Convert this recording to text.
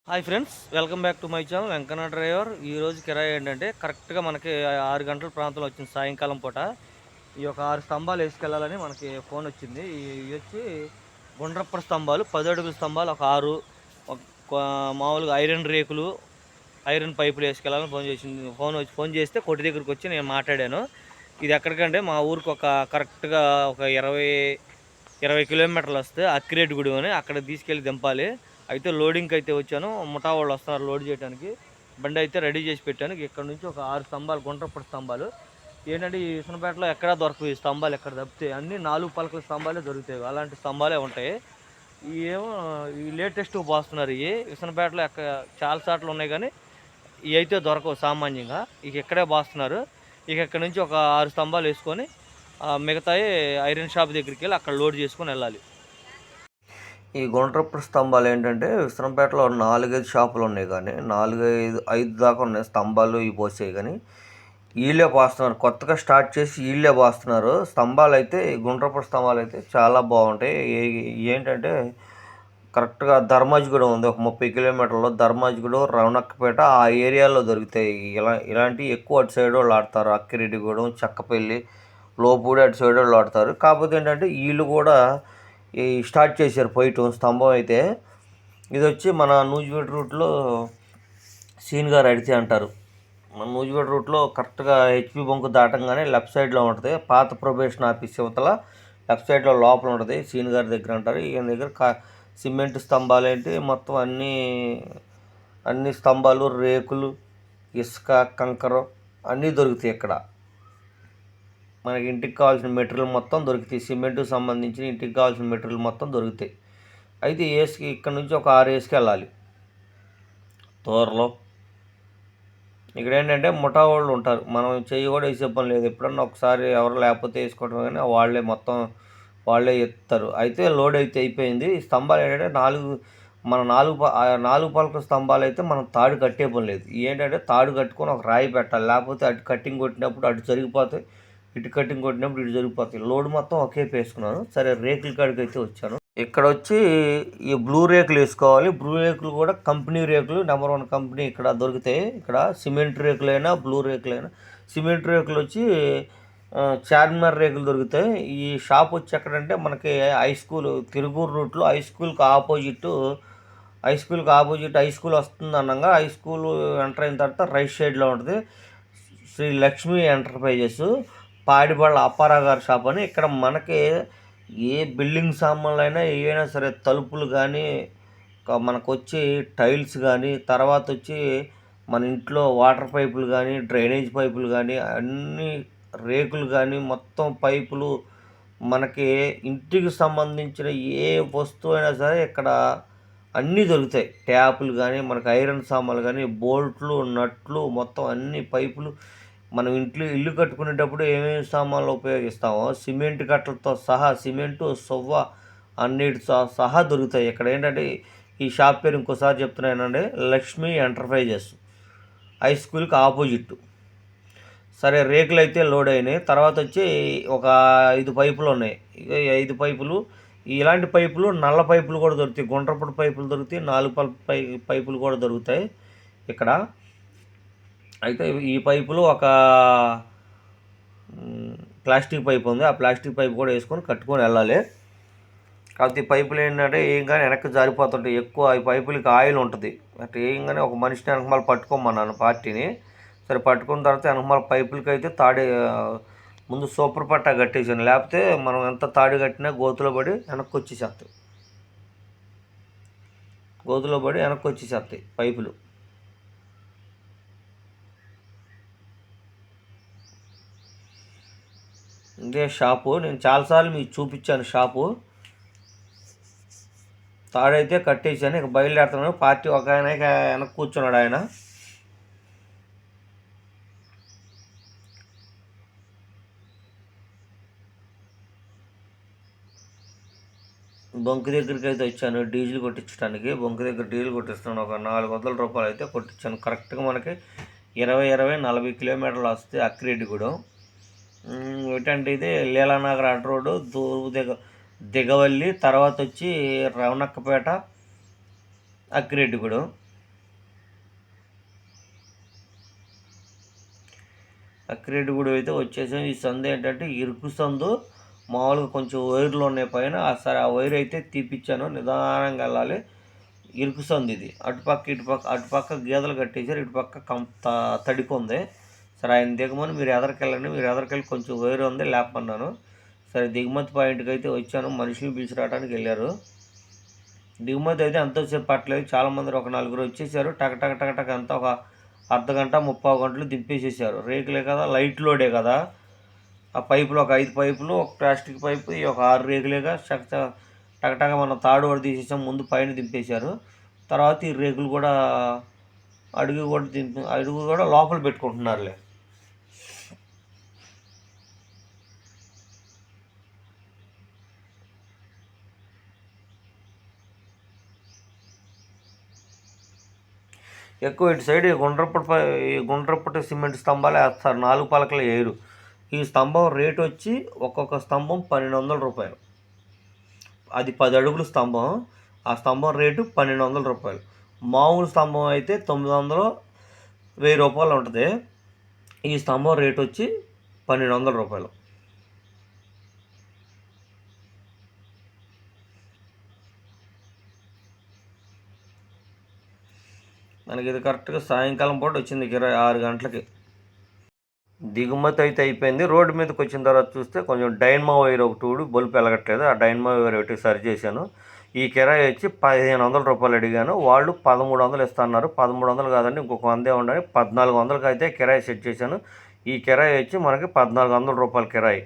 Hi friends, welcome back to my channel Venkanna driver. ఈరోజు కిరాయి ఏంటంటే కరెక్ట్గా మనకి 6 గంటల ప్రాంతంలో వచ్చింది సాయంకాలం పూట. ఈ యొక్క 6 స్తంభాలు వేసుకెళ్ళాలని మనకి ఫోన్ వచ్చింది. ఇవి వచ్చి గుండ్రప్ప స్తంభాలు, 10 అడుగుల స్తంభాలు, ఒక 6 మామూలుగా ఐరన్ రేకులు, ఐరన్ పైపులు వేసుకెళ్ళాలని ఫోన్ చేసింది. ఫోన్ చేస్తే కొట్టి దగ్గరికి వచ్చి నేను మాట్లాడాను. ఇది ఎక్కడికంటే మా ఊరికి ఒక కరెక్ట్గా ఒక 20 కిలోమీటర్లు వస్తే అక్కిరెడ్డిగూడెం అని అక్కడ తీసుకెళ్ళి దింపాలి. అయితే లోడింగ్కి అయితే వచ్చాను. ముఠా వాళ్ళు వస్తున్నారు లోడ్ చేయడానికి. బండి అయితే రెడీ చేసి పెట్టాను. ఇక్కడ నుంచి ఒక 6 స్తంభాలు, గుండ్రపటి స్తంభాలు ఏంటంటే ఈ విసనపేటలో ఎక్కడా దొరకవు. ఈ స్తంభాలు ఎక్కడ తప్పితే అన్నీ 4 పలకల స్తంభాలే దొరుకుతాయి. అలాంటి స్తంభాలే ఉంటాయి. ఏమో ఈ లేటెస్ట్ పోస్తున్నారు. ఇవి విసనపేటలో చాలా సార్లు ఉన్నాయి, కానీ ఇవి అయితే దొరకవు సామాన్యంగా. ఇక ఇక్కడే పోస్తున్నారు. ఇక ఇక్కడ నుంచి ఒక 6 స్తంభాలు వేసుకొని మిగతాయి ఐరన్ షాప్ దగ్గరికి వెళ్ళి అక్కడ లోడ్ చేసుకొని వెళ్ళాలి. ఈ గుండ్రపు స్తంభాలు ఏంటంటే విశ్రంపేటలో 4-5 షాపులు ఉన్నాయి, కానీ 4-5 దాకా ఉన్నాయి స్తంభాలు ఇవి పోసాయి. కానీ వీళ్ళే పోస్తున్నారు, కొత్తగా స్టార్ట్ చేసి వీళ్ళే పోస్తున్నారు. స్తంభాలు అయితే గుండ్రపు స్తంభాలు అయితే చాలా బాగుంటాయి. ఏంటంటే కరెక్ట్గా ధర్మాజిగూడెం ఉంది, ఒక 30 కిలోమీటర్లో ధర్మాజిగూడెం, రవణక్కపేట ఆ ఏరియాలో దొరుకుతాయి. ఇలాంటివి ఎక్కువ అటు సైడ్ వాళ్ళు ఆడతారు. అక్కిరెడ్డిగూడెం, చక్కపల్లి, లోపూడి అటు సైడ్ వాళ్ళు ఆడతారు. కాకపోతే ఏంటంటే వీళ్ళు కూడా ఈ స్టార్ట్ చేశారు పోయటం. స్తంభం అయితే ఇది వచ్చి మన నూజివీడు రూట్లో సీన్ గారు అడితే అంటారు. మన నూజివీడు రూట్లో కరెక్ట్గా హెచ్పి బంకు దాటంగానే లెఫ్ట్ సైడ్లో ఉంటుంది పాత ప్రొబేషన్ ఆఫీస్ యువతల లెఫ్ట్ సైడ్లో లోపల ఉంటుంది సీన్ గారి దగ్గర అంటారు. ఈయన దగ్గర సిమెంట్ స్తంభాలు ఏంటి మొత్తం అన్ని స్తంభాలు, రేకులు, ఇసుక, కంకర అన్నీ దొరుకుతాయి ఇక్కడ. మనకి ఇంటికి కావాల్సిన మెటీరియల్ మొత్తం దొరుకుతాయి. సిమెంట్కి సంబంధించిన ఇంటికి కావాల్సిన మెటీరియల్ మొత్తం దొరుకుతాయి. అయితే ఇక్కడ నుంచి ఒక 6 వేసుకెళ్ళాలి తోరలో. ఇక్కడ ఏంటంటే ముఠా వాళ్ళు ఉంటారు, మనం చెయ్యి కూడా వేసే పని లేదు. ఎప్పుడన్నా ఒకసారి ఎవరు లేకపోతే వేసుకోవడం, కానీ వాళ్ళే ఎత్తారు. అయితే లోడ్ అయితే అయిపోయింది. ఈ స్తంభాలు ఏంటంటే మన 4 పలక స్తంభాలు అయితే మనం తాడు కట్టే పని లేదు. ఏంటంటే తాడు కట్టుకొని ఒక రాయి పెట్టాలి, లేకపోతే అటు కట్టింగ్ కొట్టినప్పుడు అటు జరిగిపోతాయి, ఇటు కట్టింగ్ కొట్టినప్పుడు ఇటు జరిగిపోతాయి. లోడ్ మొత్తం ఒకే వేసుకున్నాను. సరే రేకుల కాడికి అయితే వచ్చాను. ఇక్కడ వచ్చి ఈ బ్లూ రేకులు వేసుకోవాలి. బ్లూ రేకులు కూడా కంపెనీ రేకులు, నెంబర్ 1 కంపెనీ ఇక్కడ దొరుకుతాయి. ఇక్కడ సిమెంట్ రేకులైనా బ్లూ రేకులైనా. సిమెంట్ రేకులు వచ్చి చార్మినార్ రేకులు దొరుకుతాయి. ఈ షాప్ వచ్చి ఎక్కడంటే మనకి హై స్కూల్ తిరుగూరు రూట్లో హై స్కూల్కి ఆపోజిట్ హై స్కూల్ వస్తుంది అనగా హై స్కూల్ ఎంటర్ అయిన తర్వాత రైట్ సైడ్లో ఉంటుంది శ్రీ లక్ష్మీ ఎంటర్ప్రైజెస్, పాడిబళ్ళ అప్పారా గారి షాప్ అని. ఇక్కడ మనకి ఏ బిల్డింగ్ సామాన్లు అయినా ఏవైనా సరే, తలుపులు కానీ, మనకు వచ్చి టైల్స్ కానీ, తర్వాత వచ్చి మన ఇంట్లో వాటర్ పైపులు కానీ, డ్రైనేజ్ పైపులు కానీ, అన్ని రేకులు కానీ, మొత్తం పైపులు, మనకి ఇంటికి సంబంధించిన ఏ వస్తువు అయినా సరే ఇక్కడ అన్నీ దొరుకుతాయి. ట్యాపులు కానీ, మనకు ఐరన్ సామాన్లు కానీ, బోల్ట్లు, నట్లు, మొత్తం అన్ని పైపులు. మనం ఇల్లు కట్టుకునేటప్పుడు ఏమేమి సామాన్లు ఉపయోగిస్తామో సిమెంట్ కట్టలతో సహా, సిమెంటు, సువ్వ అన్నిటితో సహా దొరుకుతాయి. ఇక్కడ ఏంటంటే ఈ షాప్ పేరు ఇంకోసారి చెప్తున్నానండి, లక్ష్మీ ఎంటర్ప్రైజెస్, హై స్కూల్కి ఆపోజిట్. సరే రేకులు అయితే లోడ్ అయినాయి. తర్వాత వచ్చి ఒక 5 పైపులు ఉన్నాయి. 5 పైపులు, ఇలాంటి పైపులు నల్ల పైపులు కూడా దొరుకుతాయి, గుండ్రపొడి పైపులు దొరుకుతాయి, 4 పైపులు కూడా దొరుకుతాయి ఇక్కడ. అయితే ఈ పైపులు ఒక ప్లాస్టిక్ పైప్ ఉంది, ఆ ప్లాస్టిక్ పైప్ కూడా వేసుకొని కట్టుకొని వెళ్ళాలి. కాకపోతే ఈ పైపులు ఏంటంటే ఏం కానీ వెనక్కి జారిపోతుంటాయి ఎక్కువ. ఈ పైపులకి ఆయిల్ ఉంటుంది. అంటే ఏం కానీ ఒక మనిషిని వెనకమాల పట్టుకోమన్నాను పార్టీని. సరే పట్టుకున్న తర్వాత వెనకమాల పైపులకి అయితే ముందు సూపర్ పట్టా కట్టేసాను, లేకపోతే మనం ఎంత తాడు కట్టినా గోతులో పడి వెనక్కి వచ్చేసేస్తాయి పైపులు. ఇదే షాపు, నేను చాలాసార్లు మీకు చూపించాను షాపు. తాడైతే కట్టేసాను, ఇక బయలుదేరుతున్నాను. పార్టీ ఒక ఆయన వెనక్కి కూర్చున్నాడు. ఆయన బొంకు దగ్గరికి అయితే వచ్చాను డీజిల్ కొట్టించడానికి. బొంకు దగ్గర డీజిల్ కొట్టిస్తున్నాను. ఒక 400 రూపాయలు అయితే కొట్టించాను. కరెక్ట్గా మనకి 20-40 కిలోమీటర్లు వస్తే అక్కిరెడ్డిగూడెం. ఏంటంటే ఇది లీలానగర్ అడ్డ రోడ్డు, దిగవల్లి, తర్వాత వచ్చి రవణక్కపేట, అక్కిరెడ్డిగూడెం. అక్కిరెడ్డిగూడెం అయితే వచ్చేసాం. ఈ సందు ఏంటంటే ఇరుకు సందు, మామూలుగా కొంచెం వైర్లు ఉన్నాయి పైన. సరే ఆ వైర్ అయితే తీపిచ్చాను, నిదానంగా వెళ్ళాలి. ఇరుకు సందు ఇది. అటుపక్క గీతలు కట్టేశారు, ఇటుపక్క తడికి ఉంది. సరే ఆయన దిగమని మీరు ఎదరికెళ్ళండి, మీరు ఎదరికెళ్ళి కొంచెం వైర్ ఉంది లేపమన్నాను. సరే దిగుమతి పాయింట్కి అయితే వచ్చాను, మనుషులు పిలిచి రావడానికి వెళ్ళారు. దిగుమతి అయితే ఎంతోసేపు పట్టలేదు, చాలామంది ఒక 4 వచ్చేసారు. టక అంతా ఒక అర్ధగంట 30 గంటలు దింపేసేసారు. రేకులే కదా, లైట్ లోడే కదా, ఆ పైపులు ఒక 5 పైపులు, ఒక ప్లాస్టిక్ పైపు, ఈ ఒక 6 రేకులేగా టకటక మనం తాడు కూడా తీసేసాం. ముందు పైన దింపేశారు, తర్వాత ఈ రేకులు కూడా అడుగు కూడా లోపల పెట్టుకుంటున్నారులే. ఎక్కువ ఇటు సైడ్ ఈ గుండ్రప్పటి సిమెంట్ స్తంభాలు వేస్తారు, 4 పలకలు వేయరు. ఈ స్తంభం రేటు వచ్చి ఒక్కొక్క స్తంభం 1200 రూపాయలు. అది 10 అడుగుల స్తంభం, ఆ స్తంభం రేటు 1200 రూపాయలు. మామూలు స్తంభం అయితే 900, 1000 రూపాయలు ఉంటుంది. ఈ స్తంభం రేటు వచ్చి 1200 రూపాయలు. మనకి ఇది కరెక్ట్గా సాయంకాలం పూట వచ్చింది, 6 గంటలకి. దిగుమతి అయితే అయిపోయింది. రోడ్డు మీదకి వచ్చిన తర్వాత చూస్తే కొంచెం డైనమో వైర్ ఒకటి ఊడి బల్బు వెలగట్లేదు, ఆ డైనమో వైర్ ఒకటి సరి చేశాను. ఈ కిరాయి వచ్చి 1500 రూపాయలు అడిగాను, వాళ్ళు 1300 ఇస్తున్నారు. 1300 కాదండి, ఇంకొక 100 ఉండాలి, 1400కి అయితే కిరాయి సెట్ చేశాను. ఈ కిరాయి వచ్చి మనకి 1400 రూపాయల కిరాయి.